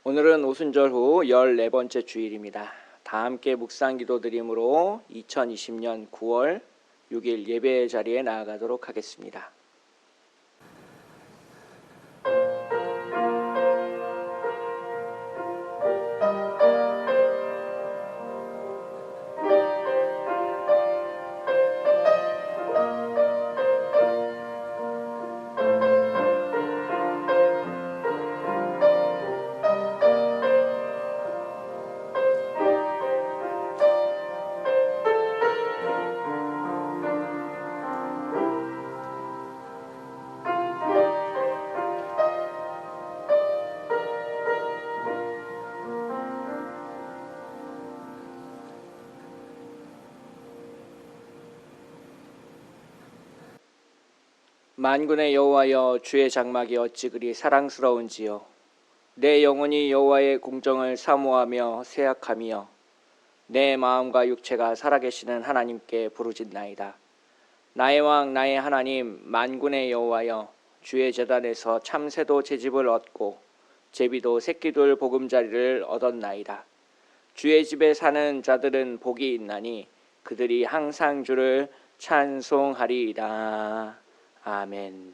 오늘은 오순절 후 14번째 주일입니다. 다 함께 묵상 기도 드림으로 2020년 9월 6일 예배 자리에 나아가도록 하겠습니다. 만군의 여호와여, 주의 장막이 어찌 그리 사랑스러운지요. 내 영혼이 여호와의 공정을 사모하며 쇠약하며 내 마음과 육체가 살아계시는 하나님께 부르짖나이다. 나의 왕 나의 하나님, 만군의 여호와여, 주의 제단에서 참새도 제집을 얻고 제비도 새끼들 보금자리를 얻었나이다. 주의 집에 사는 자들은 복이 있나니 그들이 항상 주를 찬송하리이다. 아멘.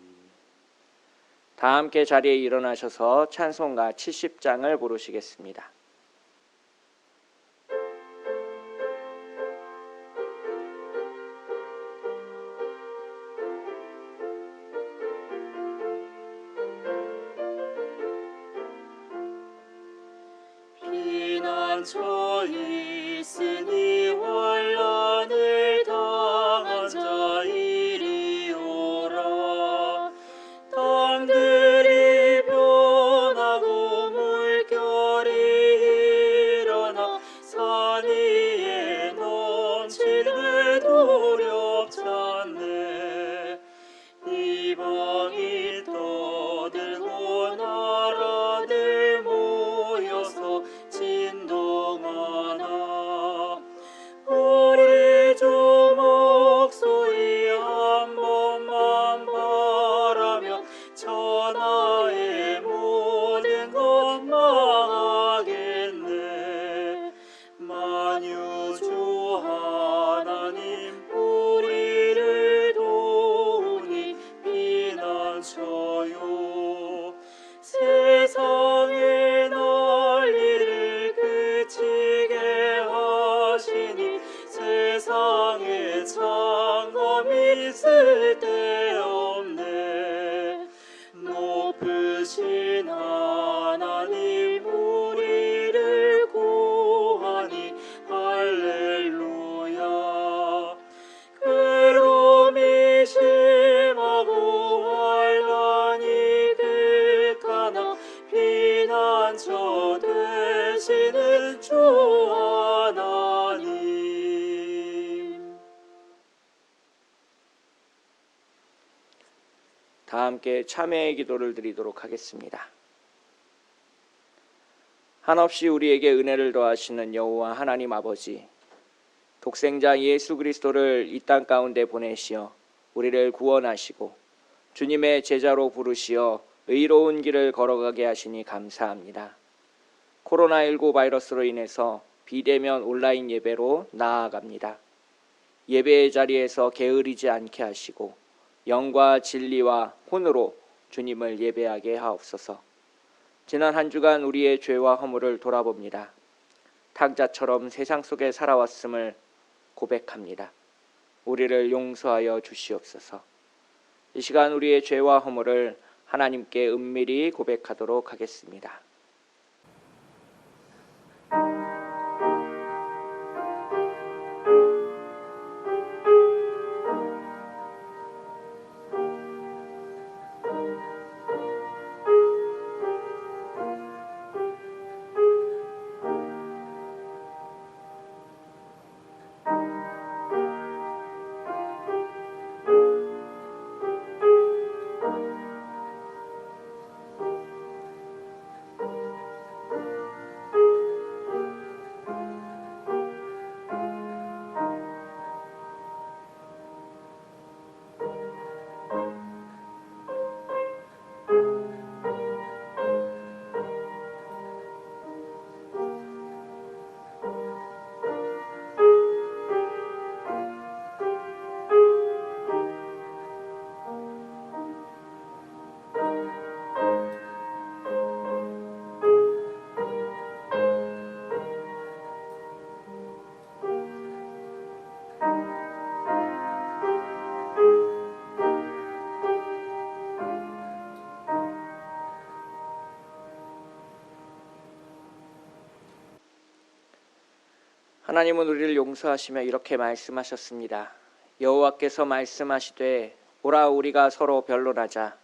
다 함께 자리에 일어나셔서 찬송가 70장을 부르시겠습니다. 피난처 있으니 환난을 당한 자 이리 오라. 땅들이 변하고 물결이 일어나 산 위에 넘치되 두렵지 않네. 이방이 떠들고 나라들 모여서 진동하나. 우리 주 목소리 한 번만 바라면 천하의 모든 것 망하겠네. 만유주 하나님 우리를 도우니 피난처요. 세상의 난리를 그치게 하시니 세상에 창검이 쓸데없네. 높으신 하나님 우리를 구하니 할렐루야. 괴로움이 심하고 환난이 극하나 피난처 되시는 주 하나님. 다 함께 참회의 기도를 드리도록 하겠습니다. 한없이 우리에게 은혜를 더하시는 여호와 하나님 아버지, 독생자 예수 그리스도를 이 땅 가운데 보내시어 우리를 구원하시고 주님의 제자로 부르시어 의로운 길을 걸어가게 하시니 감사합니다. 코로나19 바이러스로 인해서 비대면 온라인 예배로 나아갑니다. 예배의 자리에서 게으르지 않게 하시고 영과 진리와 혼으로 주님을 예배하게 하옵소서. 지난 한 주간 우리의 죄와 허물을 돌아봅니다. 탕자처럼 세상 속에 살아왔음을 고백합니다. 우리를 용서하여 주시옵소서. 이 시간 우리의 죄와 허물을 하나님께 은밀히 고백하도록 하겠습니다. 하나님은 우리를 용서하시며 이렇게 말씀하셨습니다. 여호와께서 말씀하시되 오라 우리가 서로 변론하자.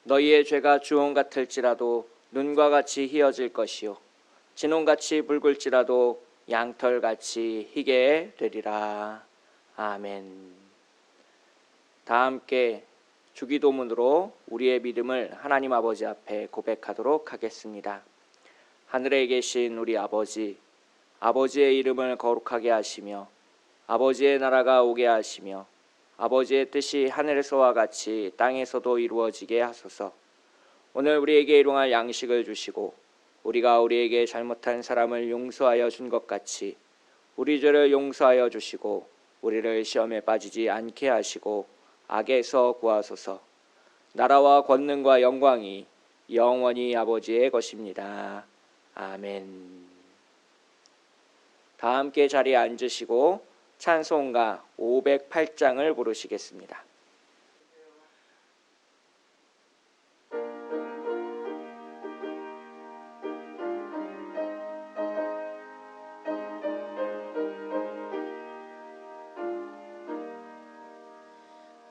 너희의 죄가 주홍 같을지라도 눈과 같이 희어질 것이요 진홍같이 붉을지라도 양털같이 희게 되리라. 아멘. 다 함께 주기도문으로 우리의 믿음을 하나님 아버지 앞에 고백하도록 하겠습니다. 하늘에 계신 우리 아버지, 아버지의 이름을 거룩하게 하시며 아버지의 나라가 오게 하시며 아버지의 뜻이 하늘에서와 같이 땅에서도 이루어지게 하소서. 오늘 우리에게 일용할 양식을 주시고 우리가 우리에게 잘못한 사람을 용서하여 준 것 같이 우리 죄를 용서하여 주시고 우리를 시험에 빠지지 않게 하시고 악에서 구하소서. 나라와 권능과 영광이 영원히 아버지의 것입니다. 아멘. 다 함께 자리에 앉으시고 찬송가 508장을 부르시겠습니다.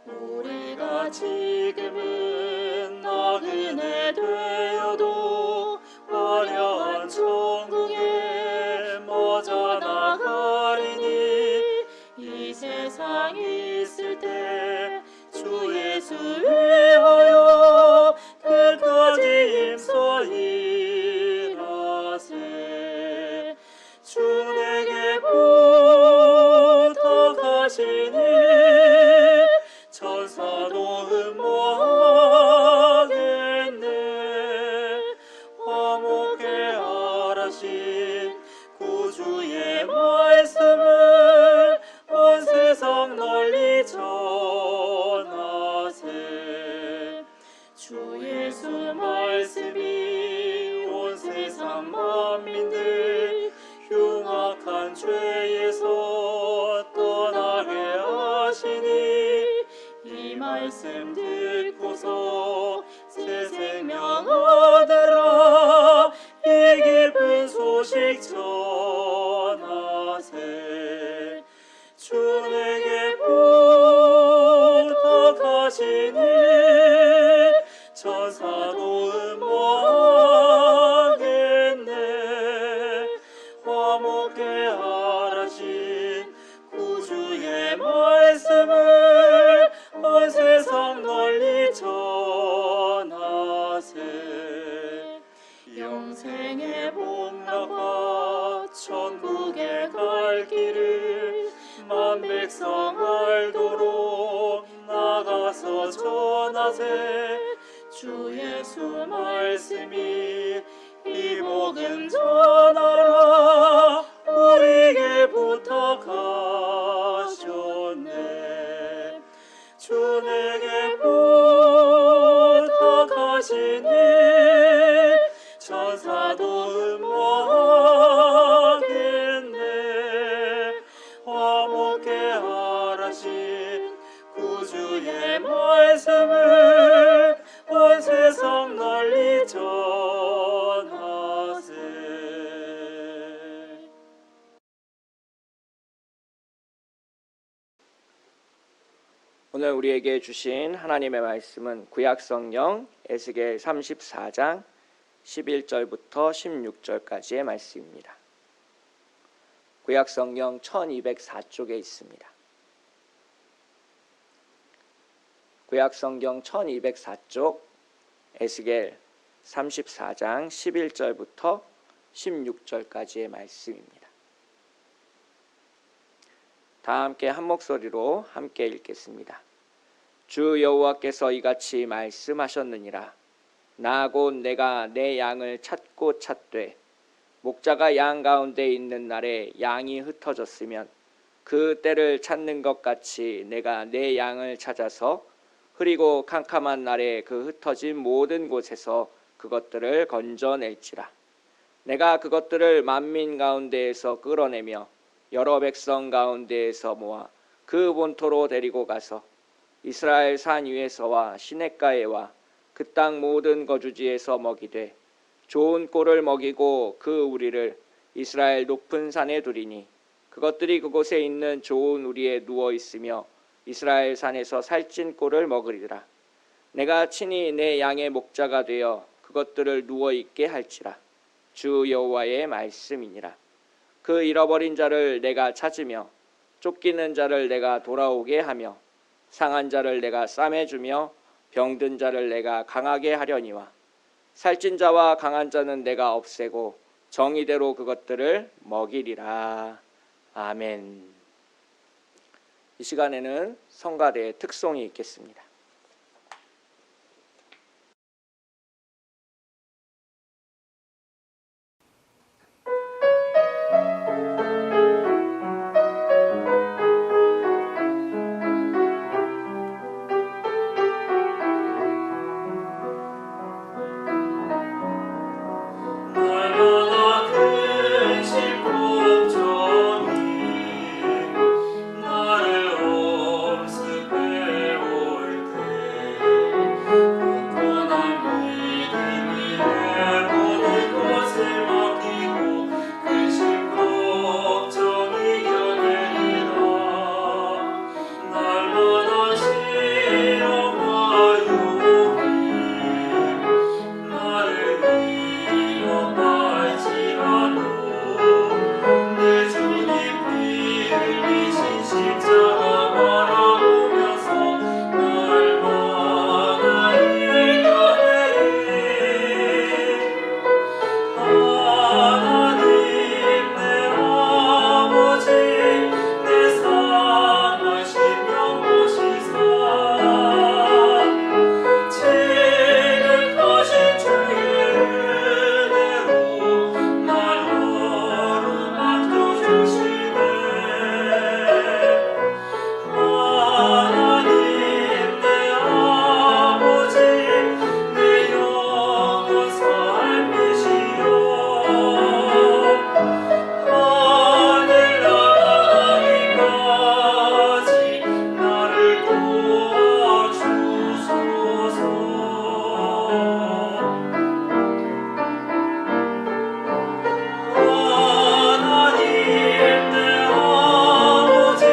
우리가 지금은 나그네 되어도 화려한 천국에 먼저 나가리니 이 세상 있을 때 주 예수 위하여 끝까지 힘써 일하세. 주 내게 부탁하시니 천사도 흠모하겠네. 화목해 하라신 구주의 말씀을 온 세상 널리 전하세. 주 예수 말씀이 온 세상 만민들 흉악한 죄에서 떠나게 하시니 이 말씀 듣고서 새 생명 얻으라. 이 기쁜 소식 전하세. 주 내게 부탁하시니 천사도 흠모하겠네. 화목해 하라신 구주의 말씀을 온 세상 널리 전하세. 영생의 복락과 천국에 갈 길을 만 백성 알도록 나가서 전하세. 주 예수 말씀이 이 복음 전하라. 우리에게 부탁하셨네. 주 내게 부탁하시니 천사도 흠모하겠네. 화목해 하라신 구주의 말씀을 온 세상 널리 전하세. 오늘 우리에게 주신 하나님의 말씀은 구약성경 에스겔 34장 11절부터 16절까지의 말씀입니다. 구약성경 1204쪽에 있습니다. 구약성경 1204쪽 에스겔 34장 11절부터 16절까지의 말씀입니다. 다 함께 한 목소리로 함께 읽겠습니다. 주 여호와께서 이같이 말씀하셨느니라. 나 곧 내가 내 양을 찾고 찾되 목자가 양 가운데 있는 날에 양이 흩어졌으면 그 때를 찾는 것 같이 내가 내 양을 찾아서 흐리고 캄캄한 날에 그 흩어진 모든 곳에서 그것들을 건져낼지라. 내가 그것들을 만민 가운데에서 끌어내며 여러 백성 가운데에서 모아 그 본토로 데리고 가서 이스라엘 산 위에서와 시냇가에와 그 땅 모든 거주지에서 먹이되 좋은 꼴을 먹이고 그 우리를 이스라엘 높은 산에 두리니 그것들이 그곳에 있는 좋은 우리에 누워 있으며 이스라엘 산에서 살찐 꼴을 먹으리라. 내가 친히 내 양의 목자가 되어 그것들을 누워 있게 할지라. 주 여호와의 말씀이니라. 그 잃어버린 자를 내가 찾으며 쫓기는 자를 내가 돌아오게 하며 상한 자를 내가 싸매주며 병든 자를 내가 강하게 하려니와 살찐 자와 강한 자는 내가 없애고 정의대로 그것들을 먹이리라. 아멘. 이 시간에는 성가대의 특송이 있겠습니다. 날마다 근심 걱정이 나를 엄습해 올 때 굳건한 믿음이 내 모든 것을 맡기고 근심 걱정이 견해리라. 날마다 시험과 유혹이 나를 위협할지라도 내 주 깊이 흘리신 십자가 바라보면서 날마다 이겨내리. 하나님 내 아버지 내 상한 심령 보시사 지극하신 주의 은혜로 날 하루 만져주시네. 하나님 내 아버지 내 영원 삶이시여 하늘 나가기까지 나를 도와주소서. 하나님 내 아버지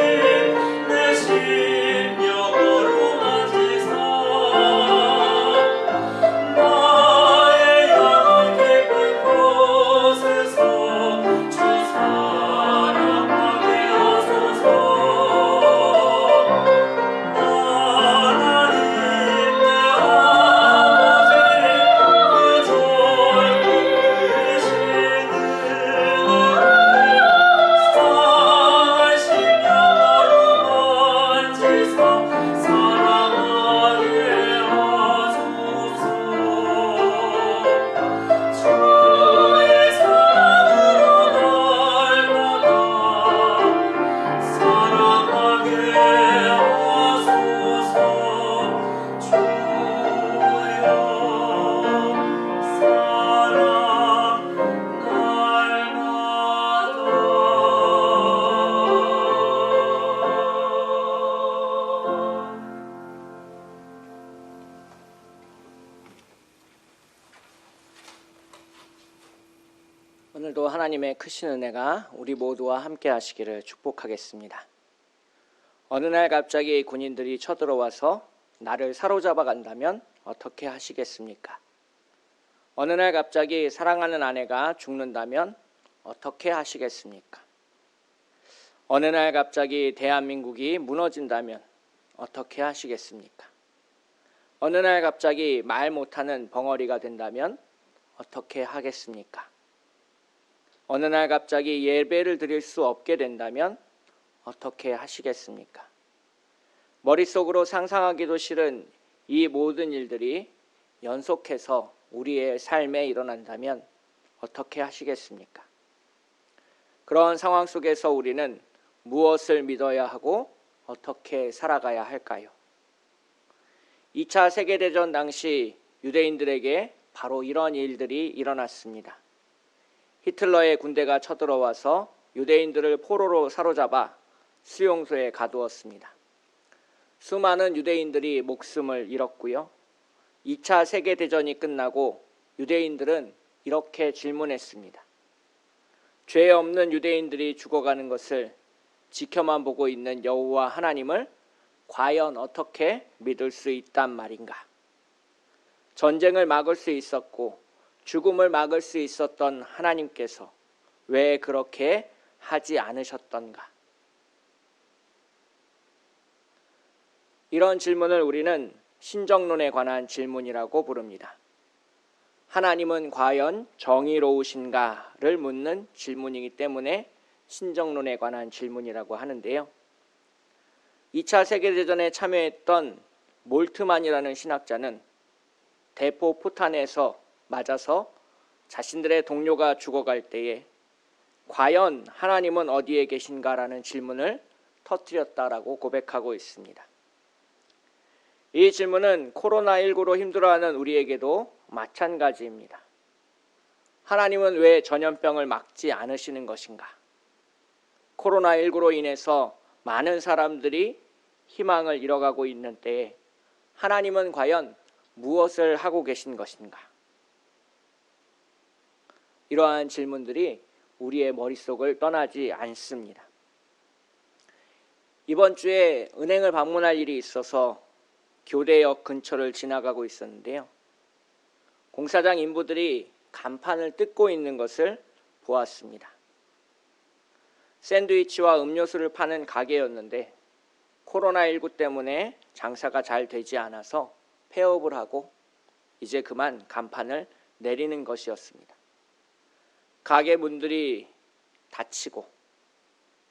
내 심령으로 만지사 나의 영혼 깊은 곳에서 주 사랑하게 하소서. 하나님 내 아버지 그 젊고 크신 은혜를 상한 심령으로 만지사 사랑하게 하소서. 주의 사랑으로 날마다 사랑하게 하소서. 주여 사랑 날마다. 오늘도 하나님의 크신 은혜가 우리 모두와 함께 하시기를 축복하겠습니다. 어느 날 갑자기 군인들이 쳐들어와서 나를 사로잡아 간다면 어떻게 하시겠습니까? 어느 날 갑자기 사랑하는 아내가 죽는다면 어떻게 하시겠습니까? 어느 날 갑자기 대한민국이 무너진다면 어떻게 하시겠습니까? 어느 날 갑자기 말 못하는 벙어리가 된다면 어떻게 하겠습니까? 어느 날 갑자기 예배를 드릴 수 없게 된다면 어떻게 하시겠습니까? 머릿속으로 상상하기도 싫은 이 모든 일들이 연속해서 우리의 삶에 일어난다면 어떻게 하시겠습니까? 그런 상황 속에서 우리는 무엇을 믿어야 하고 어떻게 살아가야 할까요? 2차 세계대전 당시 유대인들에게 바로 이런 일들이 일어났습니다. 히틀러의 군대가 쳐들어와서 유대인들을 포로로 사로잡아 수용소에 가두었습니다. 수많은 유대인들이 목숨을 잃었고요. 2차 세계대전이 끝나고 유대인들은 이렇게 질문했습니다. 죄 없는 유대인들이 죽어가는 것을 지켜만 보고 있는 여호와 하나님을 과연 어떻게 믿을 수 있단 말인가? 전쟁을 막을 수 있었고 죽음을 막을 수 있었던 하나님께서 왜 그렇게 하지 않으셨던가? 이런 질문을 우리는 신정론에 관한 질문이라고 부릅니다. 하나님은 과연 정의로우신가를 묻는 질문이기 때문에 신정론에 관한 질문이라고 하는데요. 2차 세계대전에 참여했던 몰트만이라는 신학자는 대포 포탄에서 맞아서 자신들의 동료가 죽어갈 때에 과연 하나님은 어디에 계신가라는 질문을 터뜨렸다라고 고백하고 있습니다. 이 질문은 코로나19로 힘들어하는 우리에게도 마찬가지입니다. 하나님은 왜 전염병을 막지 않으시는 것인가? 코로나19로 인해서 많은 사람들이 희망을 잃어가고 있는 때에 하나님은 과연 무엇을 하고 계신 것인가? 이러한 질문들이 우리의 머릿속을 떠나지 않습니다. 이번 주에 은행을 방문할 일이 있어서 교대역 근처를 지나가고 있었는데요. 공사장 인부들이 간판을 뜯고 있는 것을 보았습니다. 샌드위치와 음료수를 파는 가게였는데 코로나19 때문에 장사가 잘 되지 않아서 폐업을 하고 이제 그만 간판을 내리는 것이었습니다. 가게 문들이 닫히고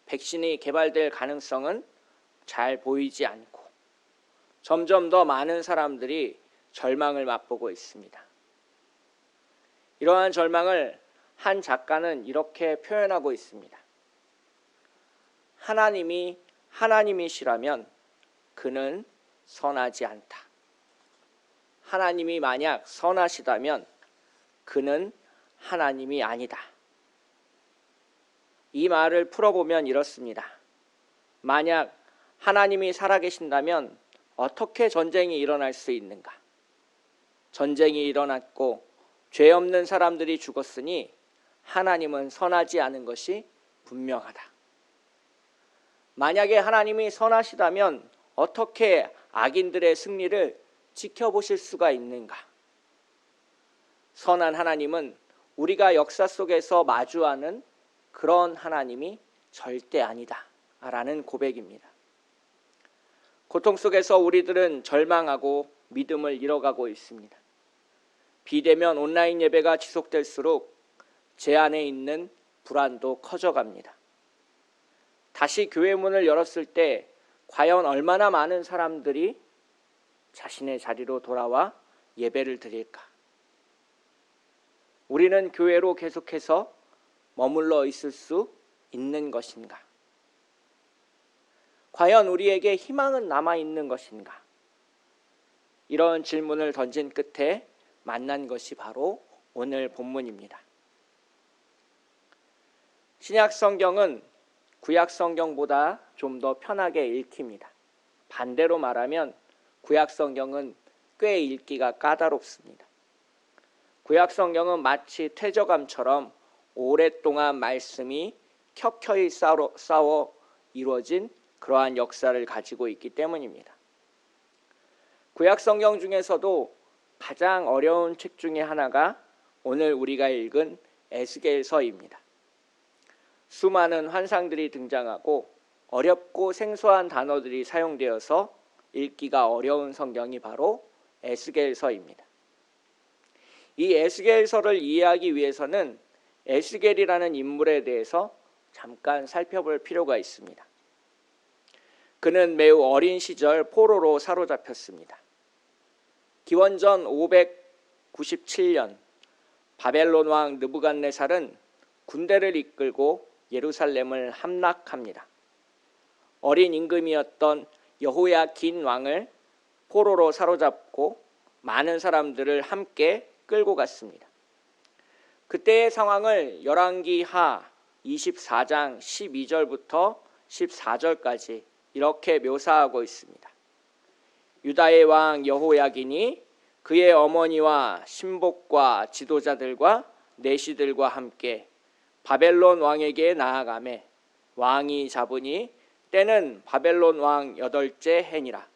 백신이 개발될 가능성은 잘 보이지 않고 점점 더 많은 사람들이 절망을 맛보고 있습니다. 이러한 절망을 한 작가는 이렇게 표현하고 있습니다. 하나님이 하나님이시라면 그는 선하지 않다. 하나님이 만약 선하시다면 그는 하나님이 아니다. 이 말을 풀어보면 이렇습니다. 만약 하나님이 살아계신다면 어떻게 전쟁이 일어날 수 있는가? 전쟁이 일어났고 죄 없는 사람들이 죽었으니 하나님은 선하지 않은 것이 분명하다. 만약에 하나님이 선하시다면 어떻게 악인들의 승리를 지켜보실 수가 있는가? 선한 하나님은 우리가 역사 속에서 마주하는 그런 하나님이 절대 아니다 라는 고백입니다. 고통 속에서 우리들은 절망하고 믿음을 잃어가고 있습니다. 비대면 온라인 예배가 지속될수록 제 안에 있는 불안도 커져갑니다. 다시 교회 문을 열었을 때 과연 얼마나 많은 사람들이 자신의 자리로 돌아와 예배를 드릴까? 우리는 교회로 계속해서 머물러 있을 수 있는 것인가? 과연 우리에게 희망은 남아있는 것인가? 이런 질문을 던진 끝에 만난 것이 바로 오늘 본문입니다. 신약 성경은 구약 성경보다 좀 더 편하게 읽힙니다. 반대로 말하면 구약 성경은 꽤 읽기가 까다롭습니다. 구약 성경은 마치 퇴저감처럼 오랫동안 말씀이 켜켜이 쌓워 이루어진 그러한 역사를 가지고 있기 때문입니다. 구약 성경 중에서도 가장 어려운 책 중에 하나가 오늘 우리가 읽은 에스겔서입니다. 수많은 환상들이 등장하고 어렵고 생소한 단어들이 사용되어서 읽기가 어려운 성경이 바로 에스겔서입니다. 이 에스겔서를 이해하기 위해서는 에스겔이라는 인물에 대해서 잠깐 살펴볼 필요가 있습니다. 그는 매우 어린 시절 포로로 사로잡혔습니다. 기원전 597년 바벨론 왕 느부갓네살은 군대를 이끌고 예루살렘을 함락합니다. 어린 임금이었던 여호야긴 왕을 포로로 사로잡고 많은 사람들을 함께 끌고 갔습니다. 그때의 상황을 열왕기하 24장 12절부터 14절까지 이렇게 묘사하고 있습니다. 유다의 왕 여호야긴이 그의 어머니와 신복과 지도자들과 내시들과 함께 바벨론 왕에게 나아가매 왕이 잡으니 때는 바벨론 왕 8째 해니라.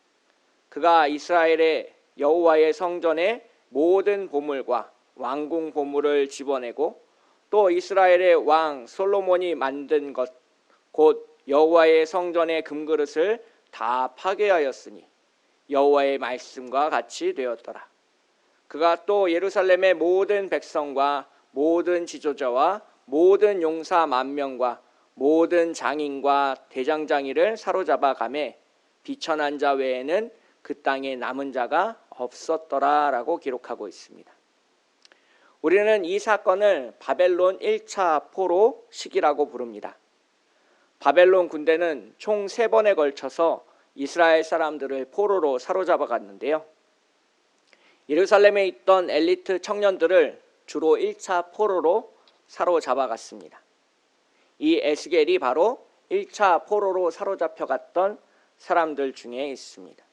그가 이스라엘의 여호와의 성전의 모든 보물과 왕궁 보물을 집어내고 또 이스라엘의 왕 솔로몬이 만든 것 곧 여호와의 성전의 금그릇을 다 파괴하였으니 여호와의 말씀과 같이 되었더라. 그가 또 예루살렘의 모든 백성과 모든 지도자와 모든 용사 10,000명과 모든 장인과 대장장이를 사로잡아 가매 비천한 자 외에는 그 땅에 남은 자가 없었더라라고 기록하고 있습니다. 우리는 이 사건을 바벨론 1차 포로 시기라고 부릅니다. 바벨론 군대는 총 3번에 걸쳐서 이스라엘 사람들을 포로로 사로잡아 갔는데요. 예루살렘에 있던 엘리트 청년들을 주로 1차 포로로 사로잡아 갔습니다. 이 에스겔이 바로 1차 포로로 사로잡혀 갔던 사람들 중에 있습니다.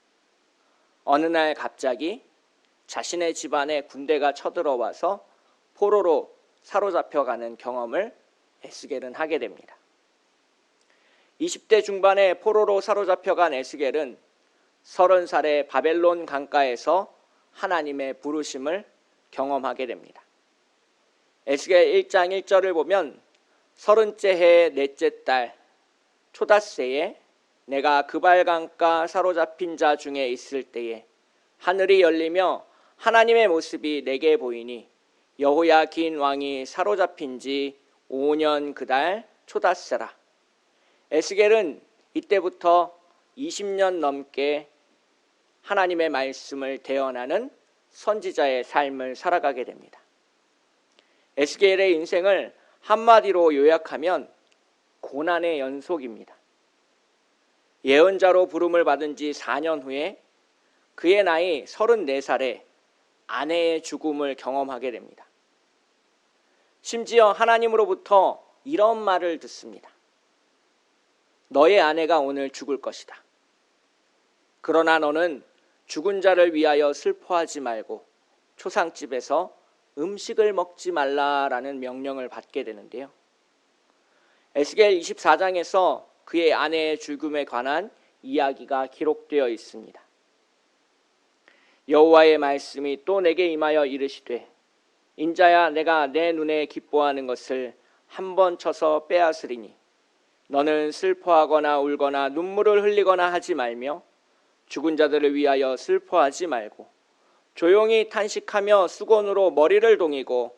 어느 날 갑자기 자신의 집안에 군대가 쳐들어와서 포로로 사로잡혀가는 경험을 에스겔은 하게 됩니다. 20대 중반에 포로로 사로잡혀간 에스겔은 30살에 바벨론 강가에서 하나님의 부르심을 경험하게 됩니다. 에스겔 1장 1절을 보면 30째 해의 넷째 달 초닷새에 내가 그발강가 사로잡힌 자 중에 있을 때에 하늘이 열리며 하나님의 모습이 내게 보이니 여호야긴 왕이 사로잡힌 지 5년 그달 초닷새라. 에스겔은 이때부터 20년 넘게 하나님의 말씀을 대언하는 선지자의 삶을 살아가게 됩니다. 에스겔의 인생을 한마디로 요약하면 고난의 연속입니다. 예언자로 부름을 받은 지 4년 후에 그의 나이 34살에 아내의 죽음을 경험하게 됩니다. 심지어 하나님으로부터 이런 말을 듣습니다. 너의 아내가 오늘 죽을 것이다. 그러나 너는 죽은 자를 위하여 슬퍼하지 말고 초상집에서 음식을 먹지 말라라는 명령을 받게 되는데요. 에스겔 24장에서 그의 아내의 죽음에 관한 이야기가 기록되어 있습니다. 여호와의 말씀이 또 내게 임하여 이르시되 인자야 내가 내 눈에 기뻐하는 것을 한 번 쳐서 빼앗으리니 너는 슬퍼하거나 울거나 눈물을 흘리거나 하지 말며 죽은 자들을 위하여 슬퍼하지 말고 조용히 탄식하며 수건으로 머리를 동이고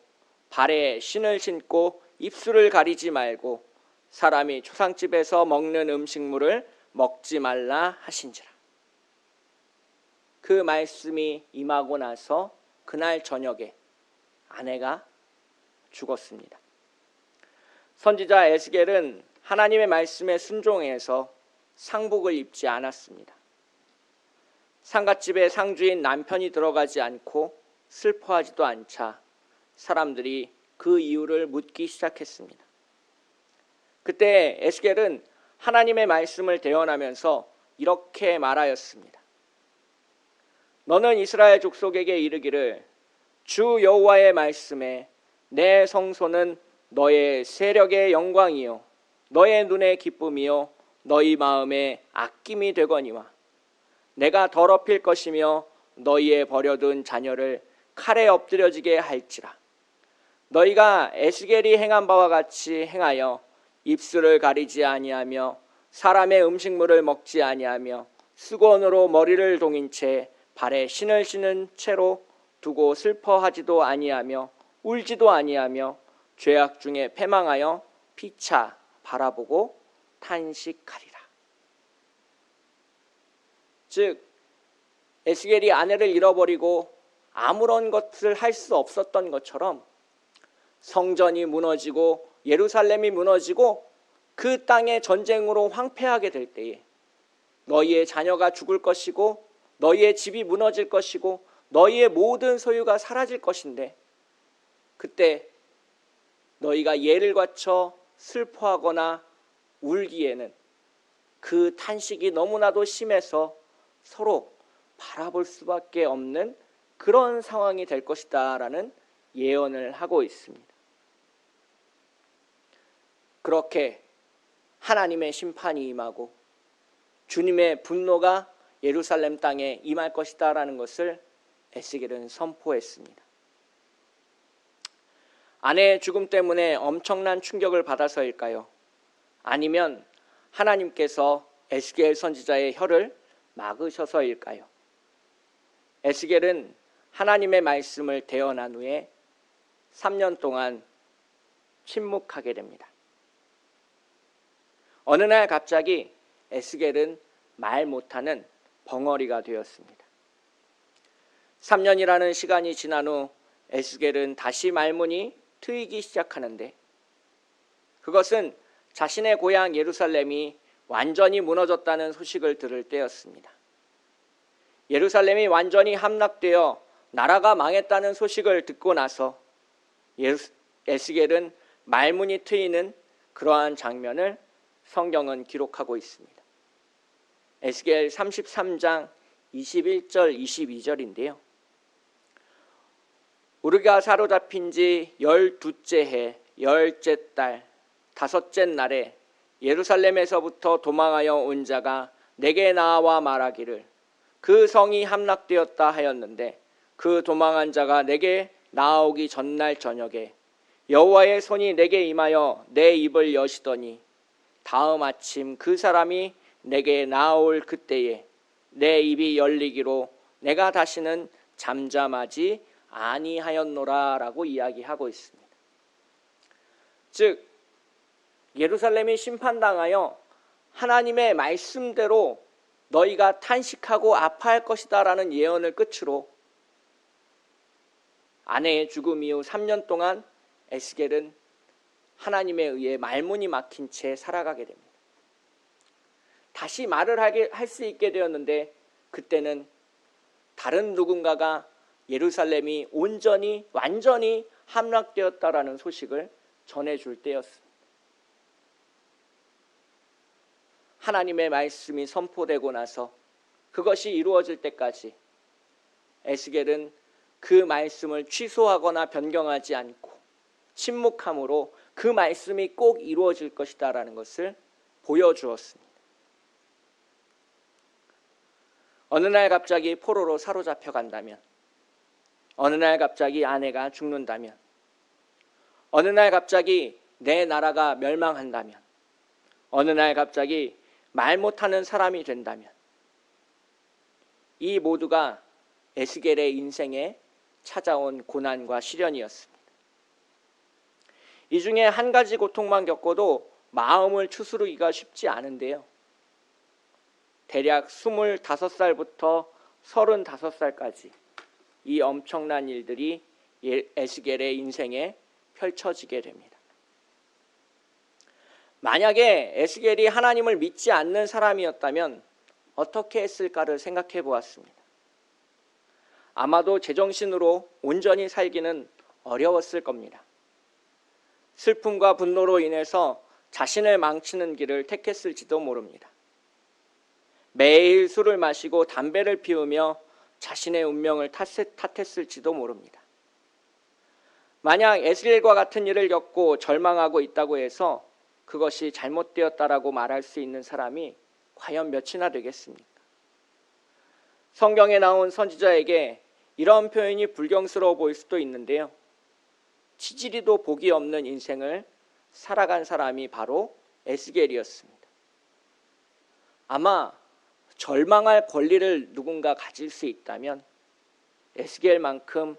발에 신을 신고 입술을 가리지 말고 사람이 초상집에서 먹는 음식물을 먹지 말라 하신지라. 그 말씀이 임하고 나서 그날 저녁에 아내가 죽었습니다. 선지자 에스겔은 하나님의 말씀에 순종해서 상복을 입지 않았습니다. 상갓집에 상주인 남편이 들어가지 않고 슬퍼하지도 않자 사람들이 그 이유를 묻기 시작했습니다. 그때 에스겔은 하나님의 말씀을 대언하면서 이렇게 말하였습니다. 너는 이스라엘 족속에게 이르기를 주 여호와의 말씀에 내 성소는 너의 세력의 영광이요 너의 눈의 기쁨이요 너희 마음의 아낌이 되거니와 내가 더럽힐 것이며 너희의 버려둔 자녀를 칼에 엎드려지게 할지라. 너희가 에스겔이 행한 바와 같이 행하여 입술을 가리지 아니하며 사람의 음식물을 먹지 아니하며 수건으로 머리를 동인 채 발에 신을 신은 채로 두고 슬퍼하지도 아니하며 울지도 아니하며 죄악 중에 패망하여 피차 바라보고 탄식하리라. 즉 에스겔이 아내를 잃어버리고 아무런 것을 할 수 없었던 것처럼 성전이 무너지고 예루살렘이 무너지고 그 땅의 전쟁으로 황폐하게 될 때에 너희의 자녀가 죽을 것이고 너희의 집이 무너질 것이고 너희의 모든 소유가 사라질 것인데 그때 너희가 예를 갖춰 슬퍼하거나 울기에는 그 탄식이 너무나도 심해서 서로 바라볼 수밖에 없는 그런 상황이 될 것이다 라는 예언을 하고 있습니다. 그렇게 하나님의 심판이 임하고 주님의 분노가 예루살렘 땅에 임할 것이다라는 것을 에스겔은 선포했습니다. 아내의 죽음 때문에 엄청난 충격을 받아서일까요? 아니면 하나님께서 에스겔 선지자의 혀를 막으셔서일까요? 에스겔은 하나님의 말씀을 대언한 후에 3년 동안 침묵하게 됩니다. 어느 날 갑자기 에스겔은 말 못하는 벙어리가 되었습니다. 3년이라는 시간이 지난 후 에스겔은 다시 말문이 트이기 시작하는데, 그것은 자신의 고향 예루살렘이 완전히 무너졌다는 소식을 들을 때였습니다. 예루살렘이 완전히 함락되어 나라가 망했다는 소식을 듣고 나서 에스겔은 말문이 트이는 그러한 장면을 성경은 기록하고 있습니다. 에스겔 33장 21절 22절인데요. 우리가 사로잡힌 지 12째 해 10째 달 5째 날에 예루살렘에서부터 도망하여 온 자가 내게 나와 말하기를 그 성이 함락되었다 하였는데, 그 도망한 자가 내게 나아오기 전날 저녁에 여호와의 손이 내게 임하여 내 입을 여시더니 다음 아침 그 사람이 내게 나아올 그때에 내 입이 열리기로 내가 다시는 잠잠하지 아니하였노라 라고 이야기하고 있습니다. 즉 예루살렘이 심판당하여 하나님의 말씀대로 너희가 탄식하고 아파할 것이다 라는 예언을 끝으로 아내의 죽음 이후 3년 동안 에스겔은 하나님에 의해 말문이 막힌 채 살아가게 됩니다. 다시 말을 할 수 있게 되었는데, 그때는 다른 누군가가 예루살렘이 완전히 함락되었다라는 소식을 전해줄 때였습니다. 하나님의 말씀이 선포되고 나서 그것이 이루어질 때까지 에스겔은 그 말씀을 취소하거나 변경하지 않고 침묵함으로 그 말씀이 꼭 이루어질 것이다라는 것을 보여주었습니다. 어느 날 갑자기 포로로 사로잡혀 간다면, 어느 날 갑자기 아내가 죽는다면, 어느 날 갑자기 내 나라가 멸망한다면, 어느 날 갑자기 말 못하는 사람이 된다면, 이 모두가 에스겔의 인생에 찾아온 고난과 시련이었습니다. 이 중에 한 가지 고통만 겪어도 마음을 추스르기가 쉽지 않은데요. 대략 25살부터 35살까지 이 엄청난 일들이 에스겔의 인생에 펼쳐지게 됩니다. 만약에 에스겔이 하나님을 믿지 않는 사람이었다면 어떻게 했을까를 생각해 보았습니다. 아마도 제정신으로 온전히 살기는 어려웠을 겁니다. 슬픔과 분노로 인해서 자신을 망치는 길을 택했을지도 모릅니다. 매일 술을 마시고 담배를 피우며 자신의 운명을 탓했을지도 모릅니다. 만약 에스겔과 같은 일을 겪고 절망하고 있다고 해서 그것이 잘못되었다라고 말할 수 있는 사람이 과연 몇이나 되겠습니까? 성경에 나온 선지자에게 이런 표현이 불경스러워 보일 수도 있는데요. 치지리도 복이 없는 인생을 살아간 사람이 바로 에스겔이었습니다. 아마 절망할 권리를 누군가 가질 수 있다면 에스겔만큼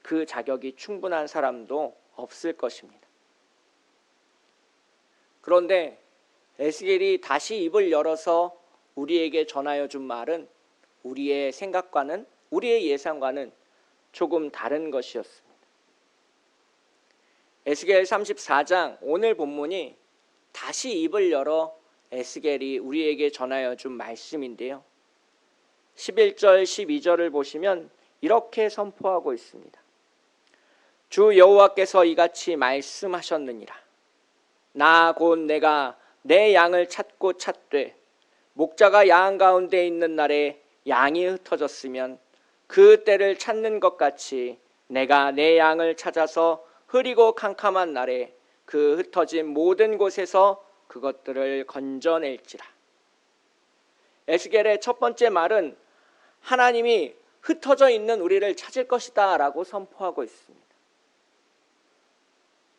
그 자격이 충분한 사람도 없을 것입니다. 그런데 에스겔이 다시 입을 열어서 우리에게 전하여 준 말은 우리의 생각과는, 우리의 예상과는 조금 다른 것이었습니다. 에스겔 34장 오늘 본문이 다시 입을 열어 에스겔이 우리에게 전하여 준 말씀인데요. 11절 12절을 보시면 이렇게 선포하고 있습니다. 주 여호와께서 이같이 말씀하셨느니라. 나 곧 내가 내 양을 찾고 찾되 목자가 양 가운데 있는 날에 양이 흩어졌으면 그 때를 찾는 것 같이 내가 내 양을 찾아서 흐리고 캄캄한 날에 그 흩어진 모든 곳에서 그것들을 건져낼지라. 에스겔의 첫 번째 말은 하나님이 흩어져 있는 우리를 찾을 것이다 라고 선포하고 있습니다.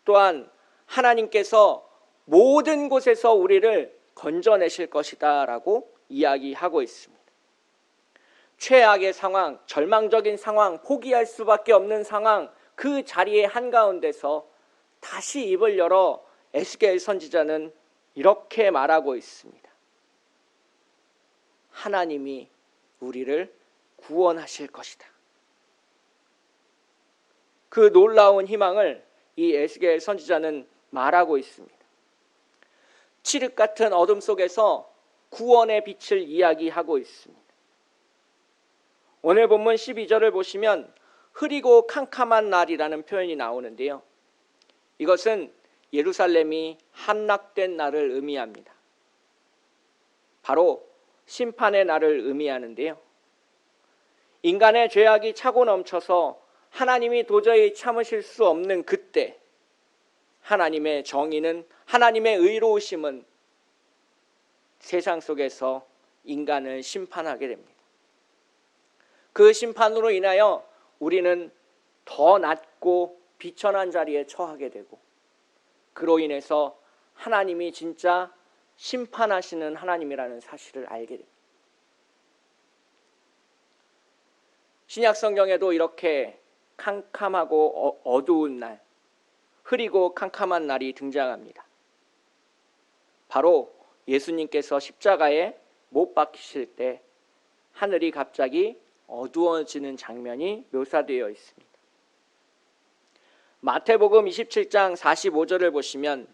또한 하나님께서 모든 곳에서 우리를 건져내실 것이다 라고 이야기하고 있습니다. 최악의 상황, 절망적인 상황, 포기할 수밖에 없는 상황, 그 자리의 한가운데서 다시 입을 열어 에스겔 선지자는 이렇게 말하고 있습니다. 하나님이 우리를 구원하실 것이다. 그 놀라운 희망을 이 에스겔 선지자는 말하고 있습니다. 칠흑 같은 어둠 속에서 구원의 빛을 이야기하고 있습니다. 오늘 본문 12절을 보시면 흐리고 캄캄한 날이라는 표현이 나오는데요. 이것은 예루살렘이 함락된 날을 의미합니다. 바로 심판의 날을 의미하는데요. 인간의 죄악이 차고 넘쳐서 하나님이 도저히 참으실 수 없는 그때 하나님의 정의는, 하나님의 의로우심은 세상 속에서 인간을 심판하게 됩니다. 그 심판으로 인하여 우리는 더 낮고 비천한 자리에 처하게 되고, 그로 인해서 하나님이 진짜 심판하시는 하나님이라는 사실을 알게 됩니다. 신약 성경에도 이렇게 캄캄하고 어두운 날, 흐리고 캄캄한 날이 등장합니다. 바로 예수님께서 십자가에 못 박히실 때 하늘이 갑자기 어두워지는 장면이 묘사되어 있습니다. 마태복음 27장 45절을 보시면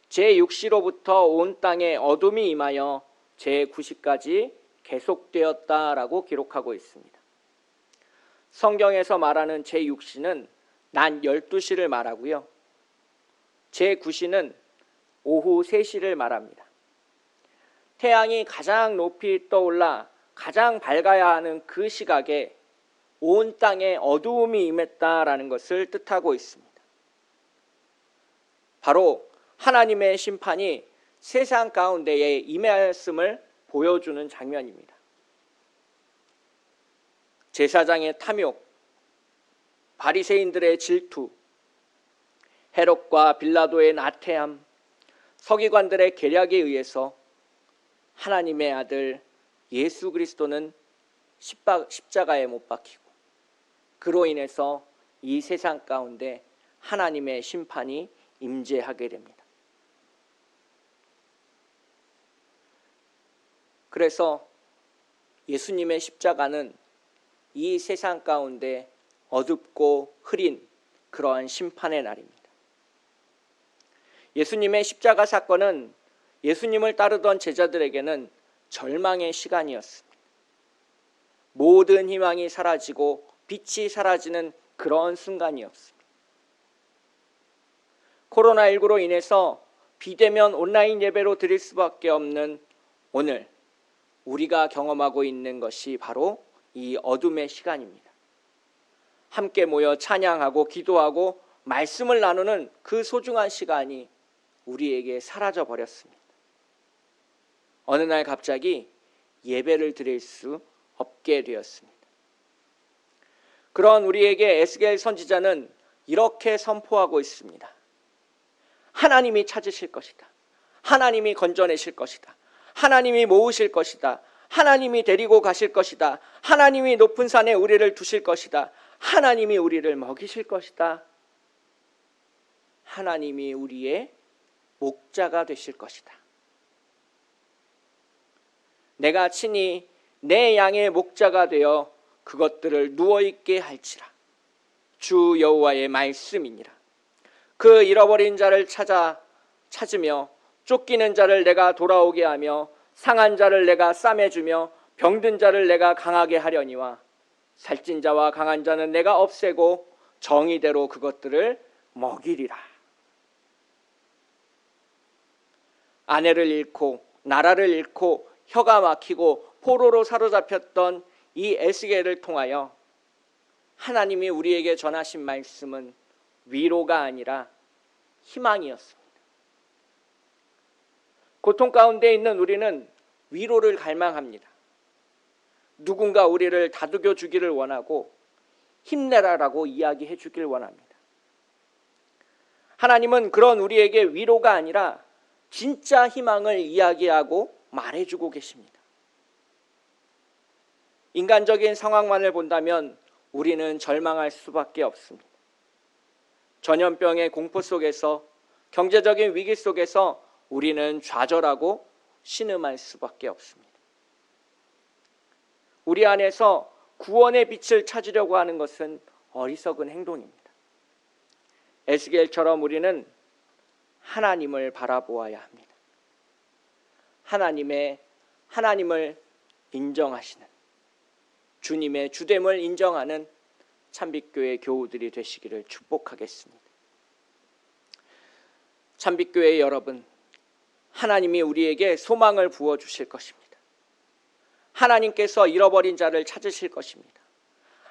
제6시로부터 온 땅에 어둠이 임하여 제9시까지 계속되었다라고 기록하고 있습니다. 성경에서 말하는 제6시는 낮 12시를 말하고요. 제9시는 오후 3시를 말합니다. 태양이 가장 높이 떠올라 가장 밝아야 하는 그 시각에 온 땅에 어두움이 임했다라는 것을 뜻하고 있습니다. 바로 하나님의 심판이 세상 가운데에 임하였음을 보여주는 장면입니다. 제사장의 탐욕, 바리새인들의 질투, 헤롯과 빌라도의 나태함, 서기관들의 계략에 의해서 하나님의 아들 예수 그리스도는 십자가에 못 박히고, 그로 인해서 이 세상 가운데 하나님의 심판이 임재하게 됩니다. 그래서 예수님의 십자가는 이 세상 가운데 어둡고 흐린 그러한 심판의 날입니다. 예수님의 십자가 사건은 예수님을 따르던 제자들에게는 절망의 시간이었습니다. 모든 희망이 사라지고 빛이 사라지는 그런 순간이었습니다. 코로나19로 인해서 비대면 온라인 예배로 드릴 수밖에 없는 오늘, 우리가 경험하고 있는 것이 바로 이 어둠의 시간입니다. 함께 모여 찬양하고 기도하고 말씀을 나누는 그 소중한 시간이 우리에게 사라져 버렸습니다. 어느 날 갑자기 예배를 드릴 수 없게 되었습니다. 그런 우리에게 에스겔 선지자는 이렇게 선포하고 있습니다. 하나님이 찾으실 것이다. 하나님이 건져내실 것이다. 하나님이 모으실 것이다. 하나님이 데리고 가실 것이다. 하나님이 높은 산에 우리를 두실 것이다. 하나님이 우리를 먹이실 것이다. 하나님이 우리의 목자가 되실 것이다. 내가 친히 내 양의 목자가 되어 그것들을 누워있게 할지라. 주 여호와의 말씀이니라. 그 잃어버린 자를 찾으며 쫓기는 자를 내가 돌아오게 하며 상한 자를 내가 싸매주며 병든 자를 내가 강하게 하려니와 살찐 자와 강한 자는 내가 없애고 정의대로 그것들을 먹이리라. 아내를 잃고 나라를 잃고 혀가 막히고 포로로 사로잡혔던 이 에스겔을 통하여 하나님이 우리에게 전하신 말씀은 위로가 아니라 희망이었습니다. 고통 가운데 있는 우리는 위로를 갈망합니다. 누군가 우리를 다독여 주기를 원하고 힘내라라고 이야기해 주길 원합니다. 하나님은 그런 우리에게 위로가 아니라 진짜 희망을 이야기하고 말해주고 계십니다. 인간적인 상황만을 본다면 우리는 절망할 수밖에 없습니다. 전염병의 공포 속에서, 경제적인 위기 속에서 우리는 좌절하고 신음할 수밖에 없습니다. 우리 안에서 구원의 빛을 찾으려고 하는 것은 어리석은 행동입니다. 에스겔처럼 우리는 하나님을 바라보아야 합니다. 하나님을 인정하시는, 주님의 주됨을 인정하는 참빛교회 교우들이 되시기를 축복하겠습니다. 참빛교회 여러분, 하나님이 우리에게 소망을 부어주실 것입니다. 하나님께서 잃어버린 자를 찾으실 것입니다.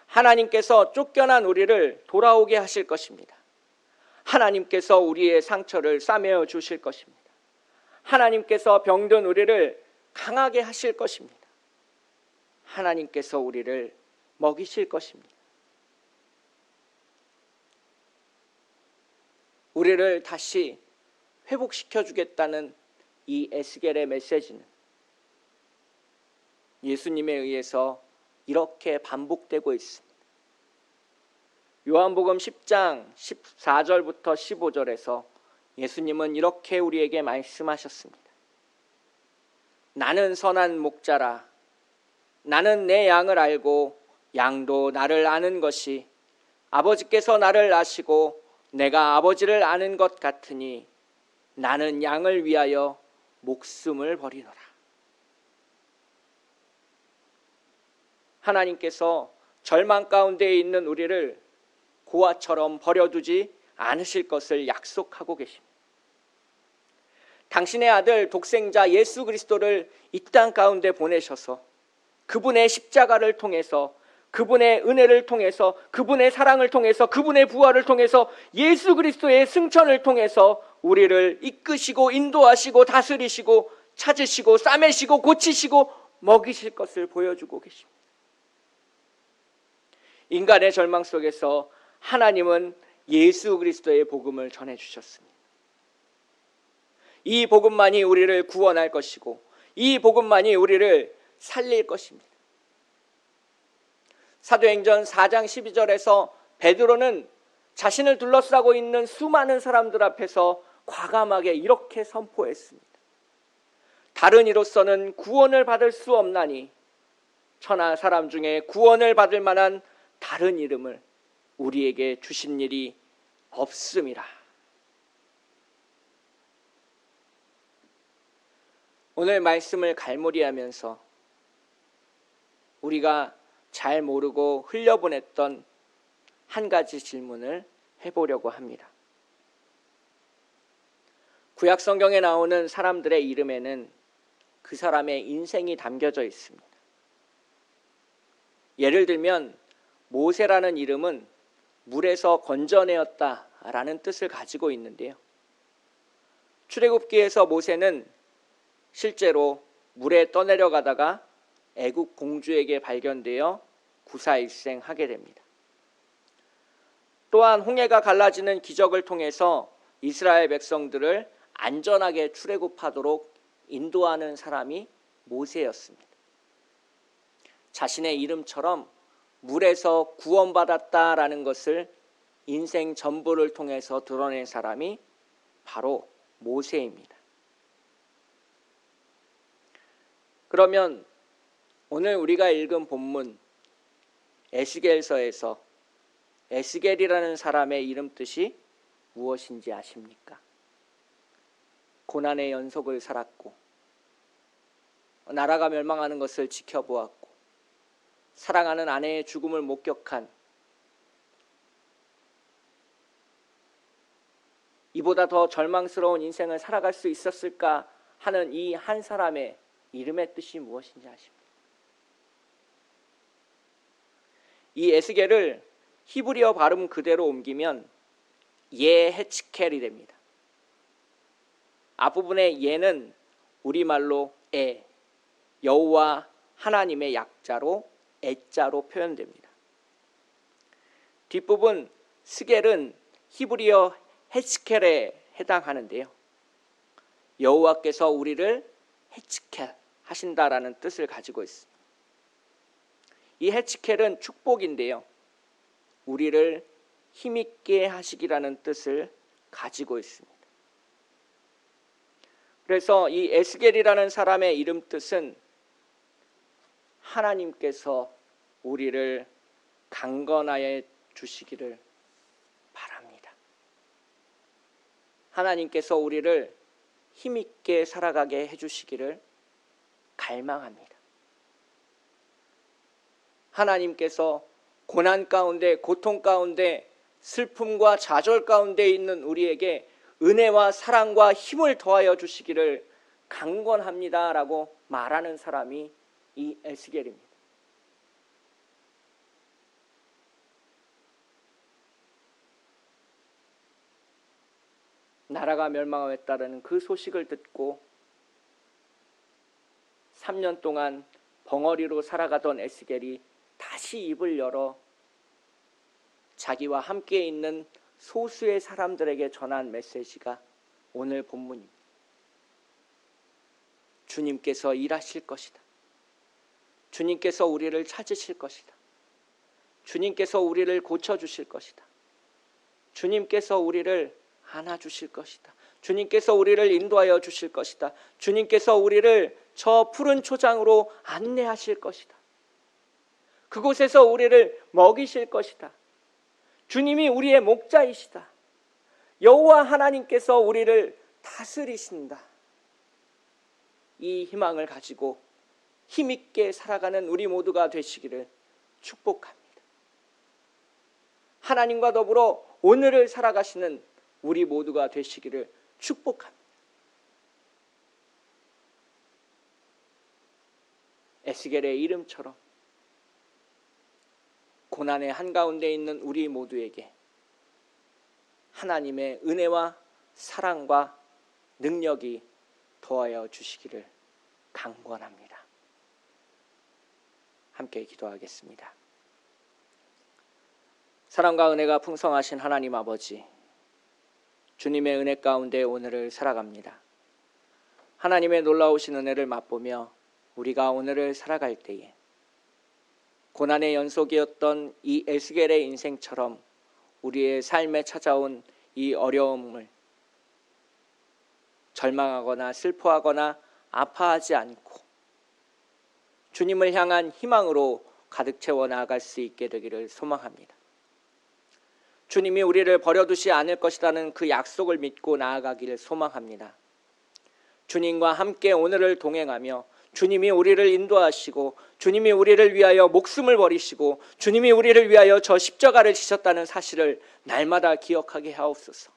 하나님께서 쫓겨난 우리를 돌아오게 하실 것입니다. 하나님께서 우리의 상처를 싸매어 주실 것입니다. 하나님께서 병든 우리를 강하게 하실 것입니다. 하나님께서 우리를 먹이실 것입니다. 우리를 다시 회복시켜 주겠다는 이 에스겔의 메시지는 예수님에 의해서 이렇게 반복되고 있습니다. 요한복음 10장 14절부터 15절에서 예수님은 이렇게 우리에게 말씀하셨습니다. 나는 선한 목자라. 나는 내 양을 알고 양도 나를 아는 것이 아버지께서 나를 아시고 내가 아버지를 아는 것 같으니 나는 양을 위하여 목숨을 버리노라. 하나님께서 절망 가운데 있는 우리를 고아처럼 버려두지 않으실 것을 약속하고 계십니다. 당신의 아들 독생자 예수 그리스도를 이 땅 가운데 보내셔서 그분의 십자가를 통해서, 그분의 은혜를 통해서, 그분의 사랑을 통해서, 그분의 부활을 통해서, 예수 그리스도의 승천을 통해서 우리를 이끄시고 인도하시고 다스리시고 찾으시고 싸매시고 고치시고 먹이실 것을 보여주고 계십니다. 인간의 절망 속에서 하나님은 예수 그리스도의 복음을 전해주셨습니다. 이 복음만이 우리를 구원할 것이고 이 복음만이 우리를 살릴 것입니다. 사도행전 4장 12절에서 베드로는 자신을 둘러싸고 있는 수많은 사람들 앞에서 과감하게 이렇게 선포했습니다. 다른 이로서는 구원을 받을 수 없나니 천하 사람 중에 구원을 받을 만한 다른 이름을 우리에게 주신 일이 없음이라. 오늘 말씀을 갈무리하면서 우리가 잘 모르고 흘려보냈던 한 가지 질문을 해보려고 합니다. 구약 성경에 나오는 사람들의 이름에는 그 사람의 인생이 담겨져 있습니다. 예를 들면 모세라는 이름은 물에서 건져내었다라는 뜻을 가지고 있는데요. 출애굽기에서 모세는 실제로 물에 떠내려가다가 애굽 공주에게 발견되어 구사일생하게 됩니다. 또한 홍해가 갈라지는 기적을 통해서 이스라엘 백성들을 안전하게 출애굽하도록 인도하는 사람이 모세였습니다. 자신의 이름처럼 물에서 구원받았다라는 것을 인생 전부를 통해서 드러낸 사람이 바로 모세입니다. 그러면 오늘 우리가 읽은 본문 에스겔서에서 에스겔이라는 사람의 이름 뜻이 무엇인지 아십니까? 고난의 연속을 살았고 나라가 멸망하는 것을 지켜보았고 사랑하는 아내의 죽음을 목격한 이보다 더 절망스러운 인생을 살아갈 수 있었을까 하는 이 한 사람의 이름의 뜻이 무엇인지 아십니까? 이 에스겔을 히브리어 발음 그대로 옮기면 예헤츠켈이 됩니다. 앞부분의 예는 우리말로 에, 여호와 하나님의 약자로 에자로 표현됩니다. 뒷부분 스겔은 히브리어 헤츠켈에 해당하는데요. 여호와께서 우리를 헤츠켈 하신다라는 뜻을 가지고 있습니다. 이 헤츠켈은 축복인데요. 우리를 힘있게 하시기라는 뜻을 가지고 있습니다. 그래서 이 에스겔이라는 사람의 이름 뜻은 하나님께서 우리를 강건하여 주시기를 바랍니다. 하나님께서 우리를 힘있게 살아가게 해주시기를 갈망합니다. 하나님께서 고난 가운데, 고통 가운데, 슬픔과 좌절 가운데 있는 우리에게 은혜와 사랑과 힘을 더하여 주시기를 강권합니다라고 말하는 사람이 이 에스겔입니다. 나라가 멸망했다는 그 소식을 듣고 3년 동안 벙어리로 살아가던 에스겔이 다시 입을 열어 자기와 함께 있는 소수의 사람들에게 전한 메시지가 오늘 본문입니다. 주님께서 일하실 것이다. 주님께서 우리를 찾으실 것이다. 주님께서 우리를 고쳐주실 것이다. 주님께서 우리를 안아주실 것이다. 주님께서 우리를 인도하여 주실 것이다. 주님께서 우리를 저 푸른 초장으로 안내하실 것이다. 그곳에서 우리를 먹이실 것이다. 주님이 우리의 목자이시다. 여호와 하나님께서 우리를 다스리신다. 이 희망을 가지고 힘있게 살아가는 우리 모두가 되시기를 축복합니다. 하나님과 더불어 오늘을 살아가시는 우리 모두가 되시기를 축복합니다. 에스겔의 이름처럼 고난의 한가운데 있는 우리 모두에게 하나님의 은혜와 사랑과 능력이 더하여 주시기를 강권합니다. 함께 기도하겠습니다. 사랑과 은혜가 풍성하신 하나님 아버지, 주님의 은혜 가운데 오늘을 살아갑니다. 하나님의 놀라우신 은혜를 맛보며 우리가 오늘을 살아갈 때에 고난의 연속이었던 이 에스겔의 인생처럼 우리의 삶에 찾아온 이 어려움을 절망하거나 슬퍼하거나 아파하지 않고 주님을 향한 희망으로 가득 채워 나아갈 수 있게 되기를 소망합니다. 주님이 우리를 버려두지 않을 것이라는 그 약속을 믿고 나아가기를 소망합니다. 주님과 함께 오늘을 동행하며 주님이 우리를 인도하시고 주님이 우리를 위하여 목숨을 버리시고 주님이 우리를 위하여 저 십자가를 지셨다는 사실을 날마다 기억하게 하옵소서.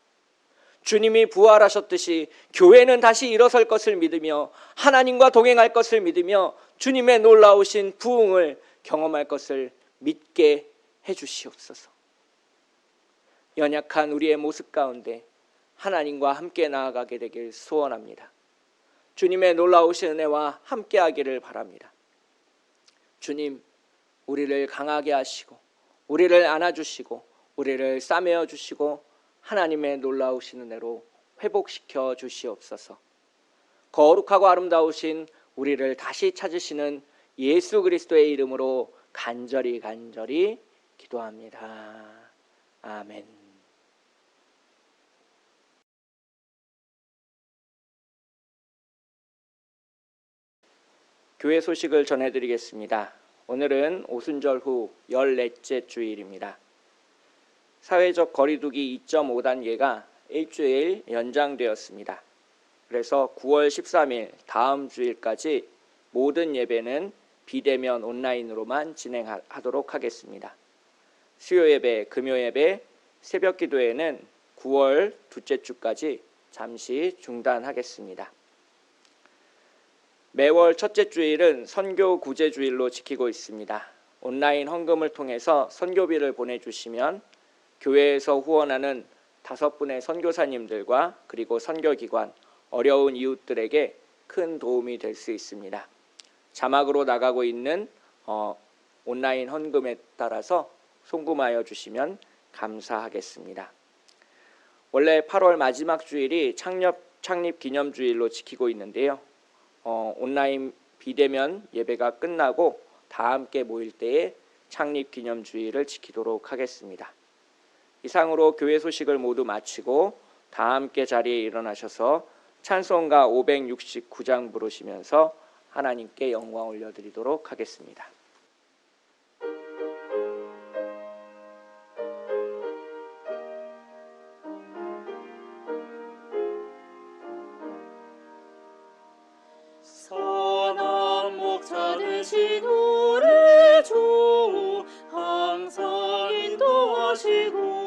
주님이 부활하셨듯이 교회는 다시 일어설 것을 믿으며 하나님과 동행할 것을 믿으며 주님의 놀라우신 부흥을 경험할 것을 믿게 해주시옵소서. 연약한 우리의 모습 가운데 하나님과 함께 나아가게 되길 소원합니다. 주님의 놀라우신 은혜와 함께하기를 바랍니다. 주님, 우리를 강하게 하시고 우리를 안아주시고 우리를 싸매어 주시고 하나님의 놀라우신 은혜로 회복시켜 주시옵소서. 거룩하고 아름다우신 우리를 다시 찾으시는 예수 그리스도의 이름으로 간절히 기도합니다. 아멘. 교회 소식을 전해드리겠습니다. 오늘은 오순절 후 14째 주일입니다. 사회적 거리두기 2.5단계가 일주일 연장되었습니다. 그래서 9월 13일 다음 주일까지 모든 예배는 비대면 온라인으로만 진행하도록 하겠습니다. 수요 예배, 금요 예배, 새벽 기도회는 9월 둘째 주까지 잠시 중단하겠습니다. 매월 첫째 주일은 선교 구제 주일로 지키고 있습니다. 온라인 헌금을 통해서 선교비를 보내주시면 교회에서 후원하는 5분의 선교사님들과 그리고 선교기관, 어려운 이웃들에게 큰 도움이 될 수 있습니다. 자막으로 나가고 있는 온라인 헌금에 따라서 송금하여 주시면 감사하겠습니다. 원래 8월 마지막 주일이 창립 기념주일로 지키고 있는데요. 온라인 비대면 예배가 끝나고 다 함께 모일 때에 창립 기념주일을 지키도록 하겠습니다. 이상으로 교회 소식을 모두 마치고 다 함께 자리에 일어나셔서 찬송가 569장 부르시면서 하나님께 영광 올려드리도록 하겠습니다. 선한 목자 되신 우리 주 항상 인도하시고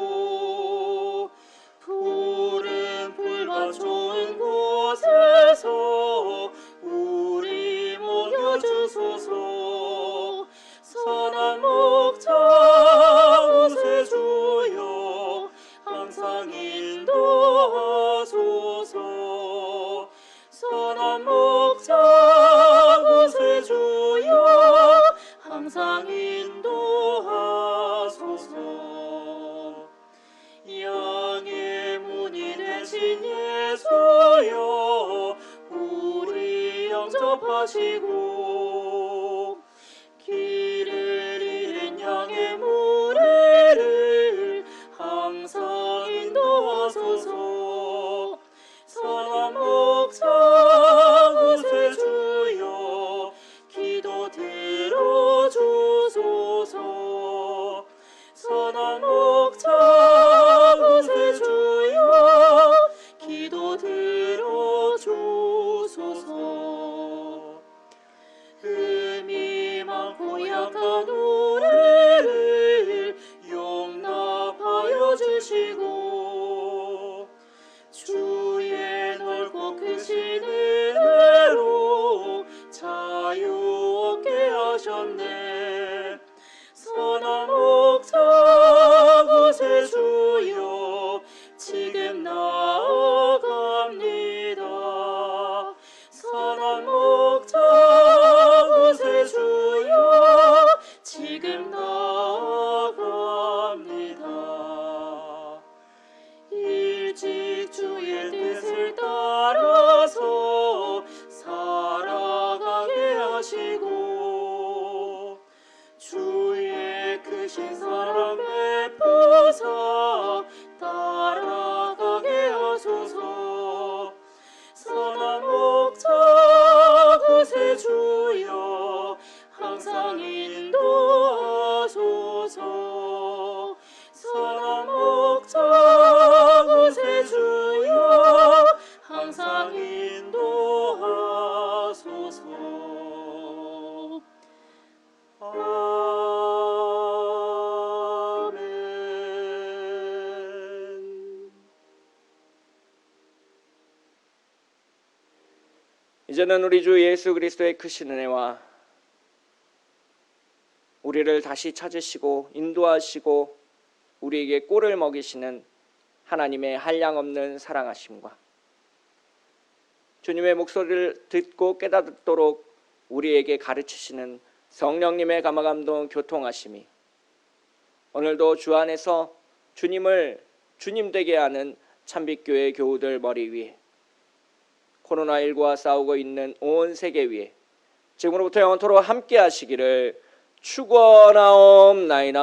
푸른 풀과 좋은 곳에서 우리 먹여주소서. 선한 목자 구세주여 항상 인도하소서. 선한 목자 구세주여 항상 인도하소서. 양의 문이 되신 예수여 우리 영접하시고 길을 잃은 양의 무리를 항상 인도하소서. 선한 목자 구세주여 기도 들어주소서. 선한 목자 구세주여 기도 들어주소서. 흠이 많고 약한 우리를 용납하여 주시고 주의 넓고 크신 은혜로 자유 얻게 하셨네. 선한 목자 구세주여 지금 나아갑니다. 선한 목자 구세주여 지금 나아갑니다. 일찍 주의 뜻을 따라서 살아가게 하시고 주의 크신 사랑 베푸사 따라가게 하소서. 선한 목자 구세주여 항상 인도하소서. 선한 목자 구세주여 항상 인도하소서. 아멘. 이제는 우리 주 예수 그리스도의 크신 은혜와 우리를 다시 찾으시고 인도하시고 우리에게 꼴을 먹이시는 하나님의 한량없는 사랑하심과 주님의 목소리를 듣고 깨닫도록 우리에게 가르치시는 성령님의 감화감동 교통하심이 오늘도 주 안에서 주님을 주님 되게 하는 참빛교회 교우들 머리 위에 코로나19와 싸우고 있는 온 세계 위에 지금으로부터 영원토록 함께 하시기를 축원하옵나이다.